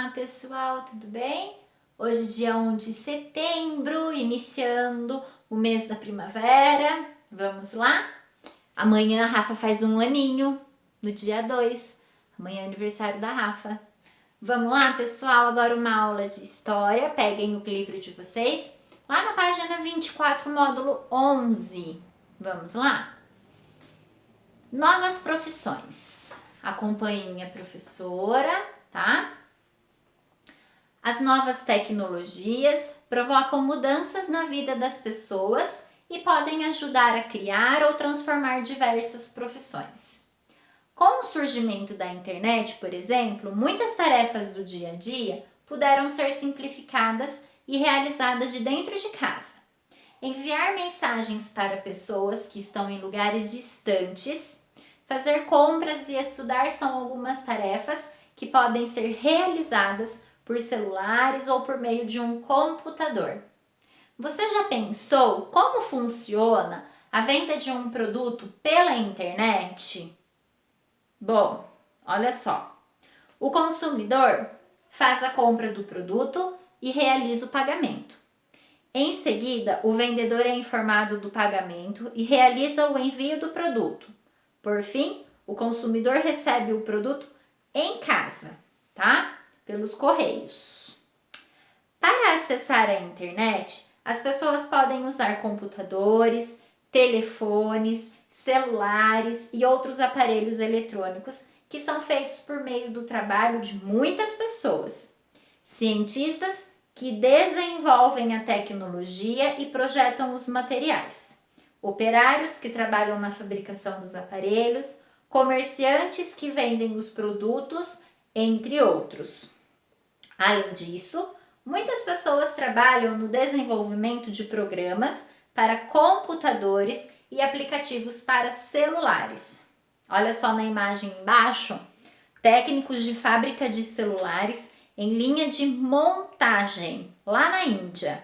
Olá pessoal, tudo bem? Hoje dia 1 de setembro, iniciando o mês da primavera. Vamos lá? Amanhã a Rafa faz um aninho, no dia 2. Amanhã é aniversário da Rafa. Vamos lá pessoal, agora uma aula de história. Peguem o livro de vocês, lá na página 24, módulo 11. Vamos lá? Novas profissões. Acompanhe minha professora, tá? As novas tecnologias provocam mudanças na vida das pessoas e podem ajudar a criar ou transformar diversas profissões. Com o surgimento da internet, por exemplo, muitas tarefas do dia a dia puderam ser simplificadas e realizadas de dentro de casa. Enviar mensagens para pessoas que estão em lugares distantes, fazer compras e estudar são algumas tarefas que podem ser realizadas por celulares ou por meio de um computador. Você já pensou como funciona a venda de um produto pela internet? Bom, olha só. O consumidor faz a compra do produto e realiza o pagamento. Em seguida, o vendedor é informado do pagamento e realiza o envio do produto. Por fim, o consumidor recebe o produto em casa, tá? Pelos correios. Para acessar a internet, as pessoas podem usar computadores, telefones, celulares e outros aparelhos eletrônicos que são feitos por meio do trabalho de muitas pessoas. Cientistas que desenvolvem a tecnologia e projetam os materiais. Operários que trabalham na fabricação dos aparelhos, comerciantes que vendem os produtos, entre outros. Além disso, muitas pessoas trabalham no desenvolvimento de programas para computadores e aplicativos para celulares. Olha só na imagem embaixo, técnicos de fábrica de celulares em linha de montagem, lá na Índia.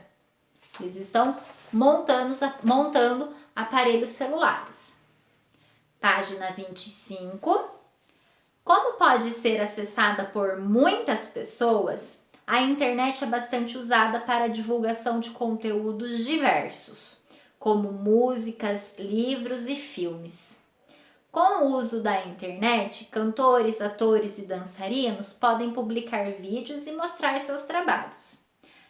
Eles estão montando aparelhos celulares. Página 25. Como pode ser acessada por muitas pessoas, a internet é bastante usada para a divulgação de conteúdos diversos, como músicas, livros e filmes. Com o uso da internet, cantores, atores e dançarinos podem publicar vídeos e mostrar seus trabalhos.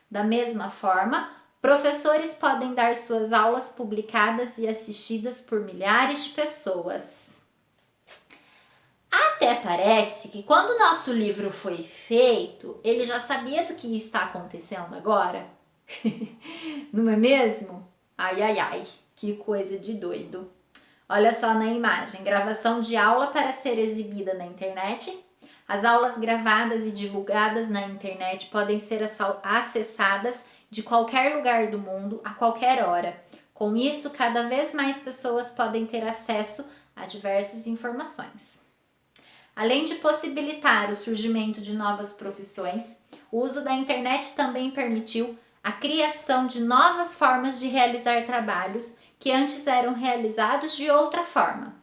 Da mesma forma, professores podem dar suas aulas publicadas e assistidas por milhares de pessoas. Até parece que quando o nosso livro foi feito, ele já sabia do que está acontecendo agora. Não é mesmo? Ai, ai, ai, que coisa de doido. Olha só na imagem, gravação de aula para ser exibida na internet. As aulas gravadas e divulgadas na internet podem ser acessadas de qualquer lugar do mundo, a qualquer hora. Com isso, cada vez mais pessoas podem ter acesso a diversas informações. Além de possibilitar o surgimento de novas profissões, o uso da internet também permitiu a criação de novas formas de realizar trabalhos que antes eram realizados de outra forma.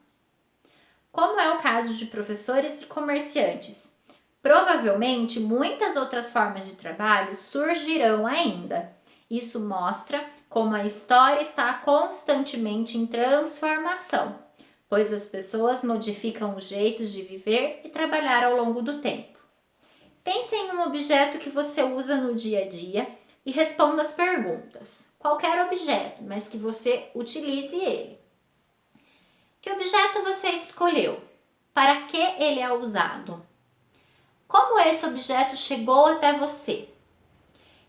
Como é o caso de professores e comerciantes, provavelmente muitas outras formas de trabalho surgirão ainda. Isso mostra como a história está constantemente em transformação, pois as pessoas modificam os jeitos de viver e trabalhar ao longo do tempo. Pense em um objeto que você usa no dia a dia e responda as perguntas. Qualquer objeto, mas que você utilize ele. Que objeto você escolheu? Para que ele é usado? Como esse objeto chegou até você?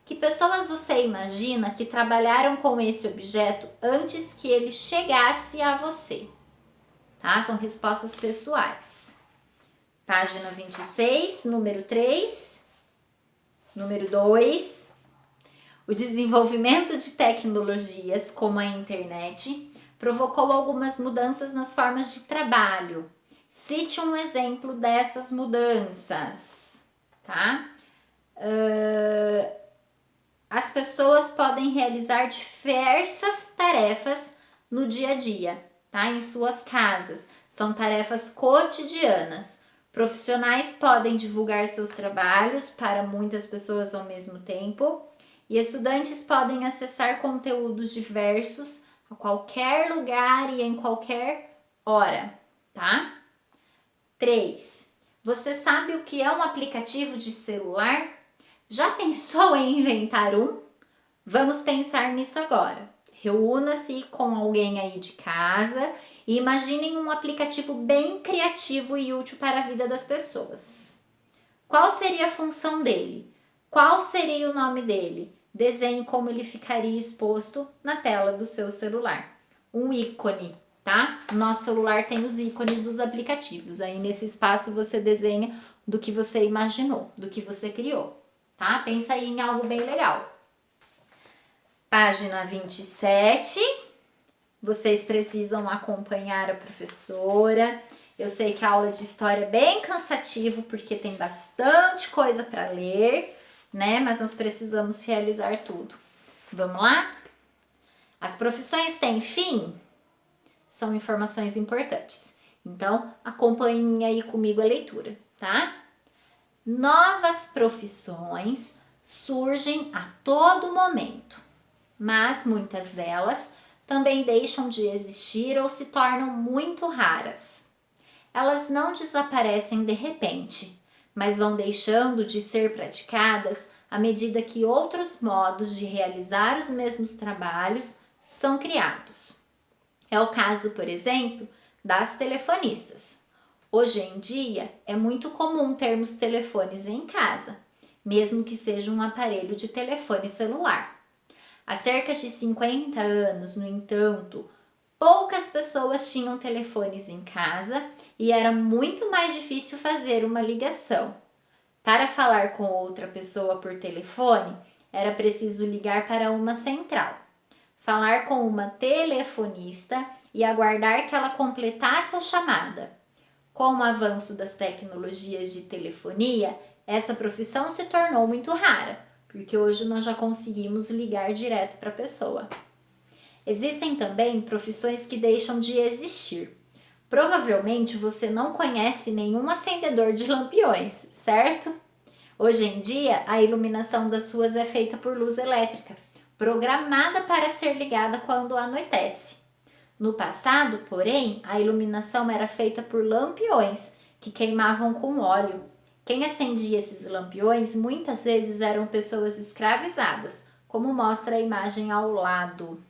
Que pessoas você imagina que trabalharam com esse objeto antes que ele chegasse a você? Tá? São respostas pessoais. Página 26, número 3. Número 2. O desenvolvimento de tecnologias como a internet provocou algumas mudanças nas formas de trabalho. Cite um exemplo dessas mudanças, tá? As pessoas podem realizar diversas tarefas no dia a dia, tá? Em suas casas. São tarefas cotidianas, Profissionais podem divulgar seus trabalhos para muitas pessoas ao mesmo tempo e estudantes podem acessar conteúdos diversos a qualquer lugar e em qualquer hora, tá? 3. Você sabe o que é um aplicativo de celular? Já pensou em inventar um? Vamos pensar nisso agora. Reúna-se com alguém aí de casa e imaginem um aplicativo bem criativo e útil para a vida das pessoas. Qual seria a função dele? Qual seria o nome dele? Desenhe como ele ficaria exposto na tela do seu celular. Um ícone, tá? O nosso celular tem os ícones dos aplicativos. Aí nesse espaço você desenha do que você imaginou, do que você criou, tá? Pensa aí em algo bem legal. Página 27. Vocês precisam acompanhar a professora. Eu sei que a aula de história é bem cansativo porque tem bastante coisa para ler, né? Mas nós precisamos realizar tudo. Vamos lá? As profissões têm fim? São informações importantes. Então, acompanhem aí comigo a leitura, tá? Novas profissões surgem a todo momento, mas muitas delas também deixam de existir ou se tornam muito raras. Elas não desaparecem de repente, mas vão deixando de ser praticadas à medida que outros modos de realizar os mesmos trabalhos são criados. É o caso, por exemplo, das telefonistas. Hoje em dia, é muito comum termos telefones em casa, mesmo que seja um aparelho de telefone celular. Há cerca de 50 anos, no entanto, poucas pessoas tinham telefones em casa e era muito mais difícil fazer uma ligação. Para falar com outra pessoa por telefone, era preciso ligar para uma central, falar com uma telefonista e aguardar que ela completasse a chamada. Com o avanço das tecnologias de telefonia, essa profissão se tornou muito rara, porque hoje nós já conseguimos ligar direto para a pessoa. Existem também profissões que deixam de existir. Provavelmente você não conhece nenhum acendedor de lampiões, certo? Hoje em dia, a iluminação das ruas é feita por luz elétrica, programada para ser ligada quando anoitece. No passado, porém, a iluminação era feita por lampiões, que queimavam com óleo. Quem acendia esses lampiões muitas vezes eram pessoas escravizadas, como mostra a imagem ao lado.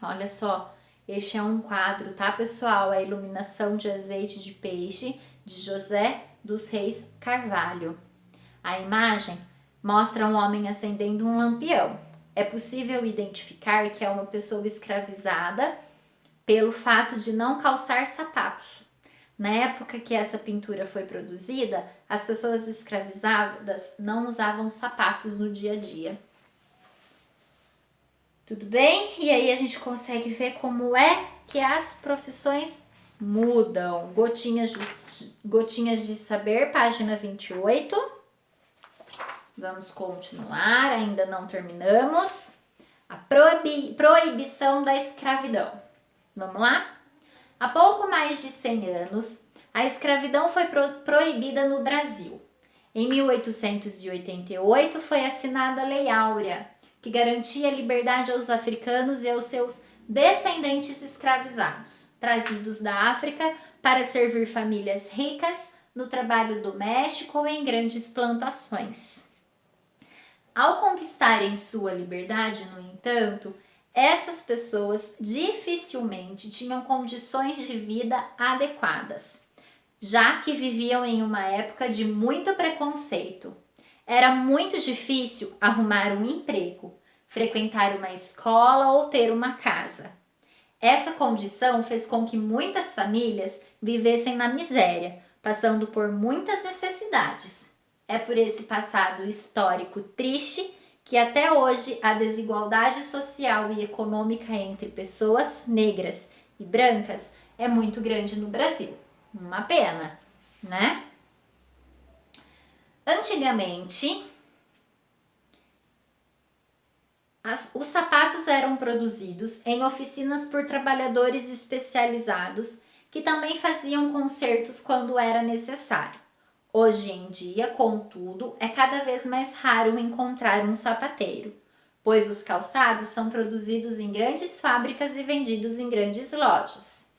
Olha só, este é um quadro, tá, pessoal? É a iluminação de azeite de peixe de José dos Reis Carvalho. A imagem mostra um homem acendendo um lampião. É possível identificar que é uma pessoa escravizada pelo fato de não calçar sapatos. Na época que essa pintura foi produzida, as pessoas escravizadas não usavam sapatos no dia a dia. Tudo bem? E aí a gente consegue ver como é que as profissões mudam. Gotinhas de Saber, página 28. Vamos continuar, ainda não terminamos. A proibição da escravidão. Vamos lá? Há pouco mais de 100 anos, a escravidão foi proibida no Brasil. Em 1888 foi assinada a Lei Áurea, que garantia a liberdade aos africanos e aos seus descendentes escravizados, trazidos da África para servir famílias ricas no trabalho doméstico ou em grandes plantações. Ao conquistarem sua liberdade, no entanto, essas pessoas dificilmente tinham condições de vida adequadas, já que viviam em uma época de muito preconceito. Era muito difícil arrumar um emprego, frequentar uma escola ou ter uma casa. Essa condição fez com que muitas famílias vivessem na miséria, passando por muitas necessidades. É por esse passado histórico triste que até hoje a desigualdade social e econômica entre pessoas negras e brancas é muito grande no Brasil. Uma pena, né? Antigamente, os sapatos eram produzidos em oficinas por trabalhadores especializados que também faziam consertos quando era necessário. Hoje em dia, contudo, é cada vez mais raro encontrar um sapateiro, pois os calçados são produzidos em grandes fábricas e vendidos em grandes lojas.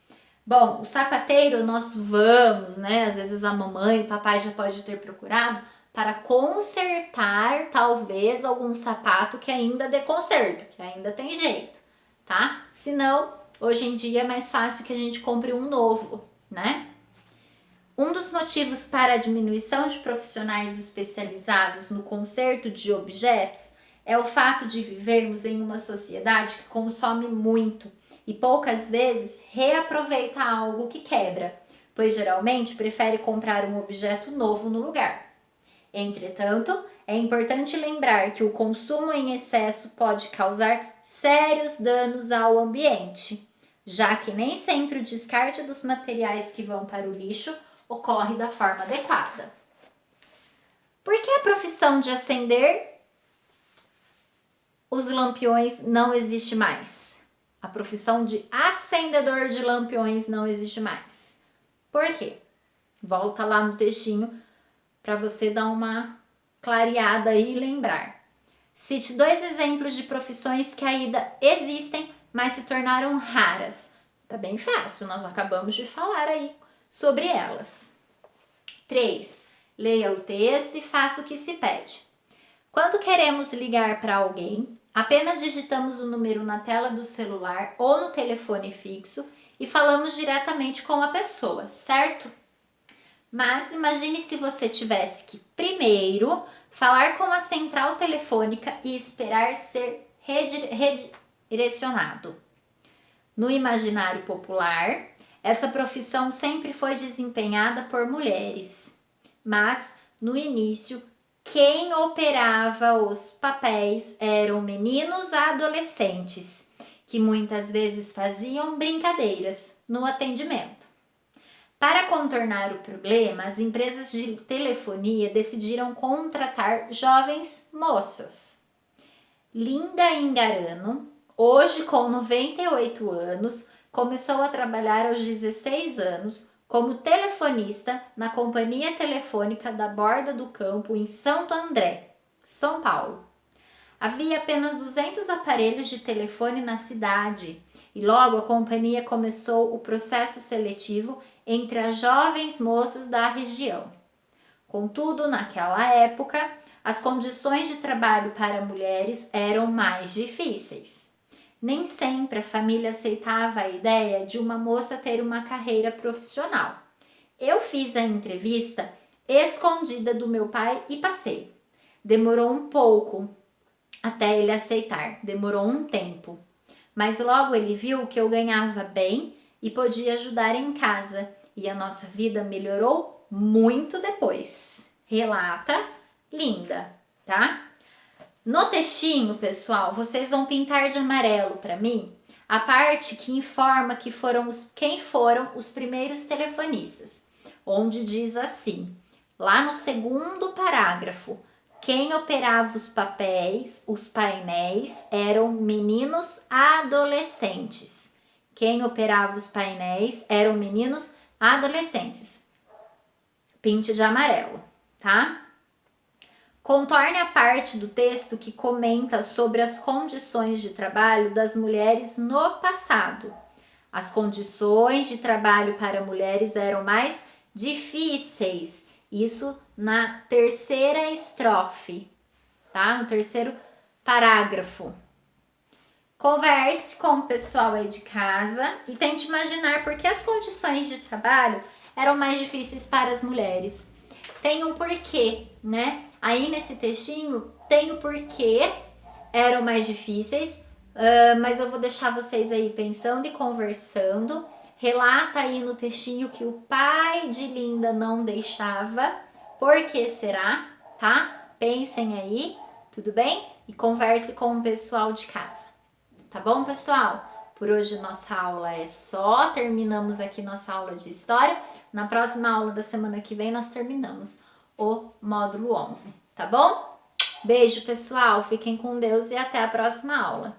Bom, o sapateiro nós vamos, né? Às vezes a mamãe, o papai já pode ter procurado para consertar talvez algum sapato que ainda dê conserto, que ainda tem jeito, tá? Se não, hoje em dia é mais fácil que a gente compre um novo, né? Um dos motivos para a diminuição de profissionais especializados no conserto de objetos é o fato de vivermos em uma sociedade que consome muito e poucas vezes reaproveita algo que quebra, pois geralmente prefere comprar um objeto novo no lugar. Entretanto, é importante lembrar que o consumo em excesso pode causar sérios danos ao ambiente, já que nem sempre o descarte dos materiais que vão para o lixo ocorre da forma adequada. Por que a profissão de acender os lampiões não existe mais? A profissão de acendedor de lampiões não existe mais. Por quê? Volta lá no textinho para você dar uma clareada aí e lembrar. Cite 2 exemplos de profissões que ainda existem, mas se tornaram raras. Tá bem fácil, nós acabamos de falar aí sobre elas. 3. Leia o texto e faça o que se pede. Quando queremos ligar para alguém, apenas digitamos o número na tela do celular ou no telefone fixo e falamos diretamente com a pessoa, certo? Mas imagine se você tivesse que primeiro falar com a central telefônica e esperar ser redirecionado. No imaginário popular, essa profissão sempre foi desempenhada por mulheres, mas no início, quem operava os papéis eram meninos adolescentes, que muitas vezes faziam brincadeiras no atendimento. Para contornar o problema, as empresas de telefonia decidiram contratar jovens moças. Linda Ingarano, hoje com 98 anos, começou a trabalhar aos 16 anos como telefonista na Companhia Telefônica da Borda do Campo em Santo André, São Paulo. Havia apenas 200 aparelhos de telefone na cidade e logo a companhia começou o processo seletivo entre as jovens moças da região. Contudo, naquela época, as condições de trabalho para mulheres eram mais difíceis. Nem sempre a família aceitava a ideia de uma moça ter uma carreira profissional. Eu fiz a entrevista escondida do meu pai e passei. Demorou um pouco até ele aceitar, demorou um tempo. Mas logo ele viu que eu ganhava bem e podia ajudar em casa. E a nossa vida melhorou muito depois. Relata Linda, tá? No textinho, pessoal, vocês vão pintar de amarelo para mim a parte que informa quem foram os primeiros telefonistas, onde diz assim, lá no segundo parágrafo, quem operava os painéis eram meninos adolescentes. Quem operava os painéis eram meninos adolescentes. Pinte de amarelo, tá? Contorne a parte do texto que comenta sobre as condições de trabalho das mulheres no passado. As condições de trabalho para mulheres eram mais difíceis. Isso na terceira estrofe, tá? No terceiro parágrafo. Converse com o pessoal aí de casa e tente imaginar por que as condições de trabalho eram mais difíceis para as mulheres. Tem um porquê, né? Aí nesse textinho tem o porquê eram mais difíceis, mas eu vou deixar vocês aí pensando e conversando. Relata aí no textinho que o pai de Linda não deixava. Por que será, tá? Pensem aí, tudo bem? E converse com o pessoal de casa. Tá bom, pessoal? Por hoje nossa aula é só, terminamos aqui nossa aula de história. Na próxima aula da semana que vem nós terminamos o módulo 11, tá bom? Beijo, pessoal, fiquem com Deus e até a próxima aula.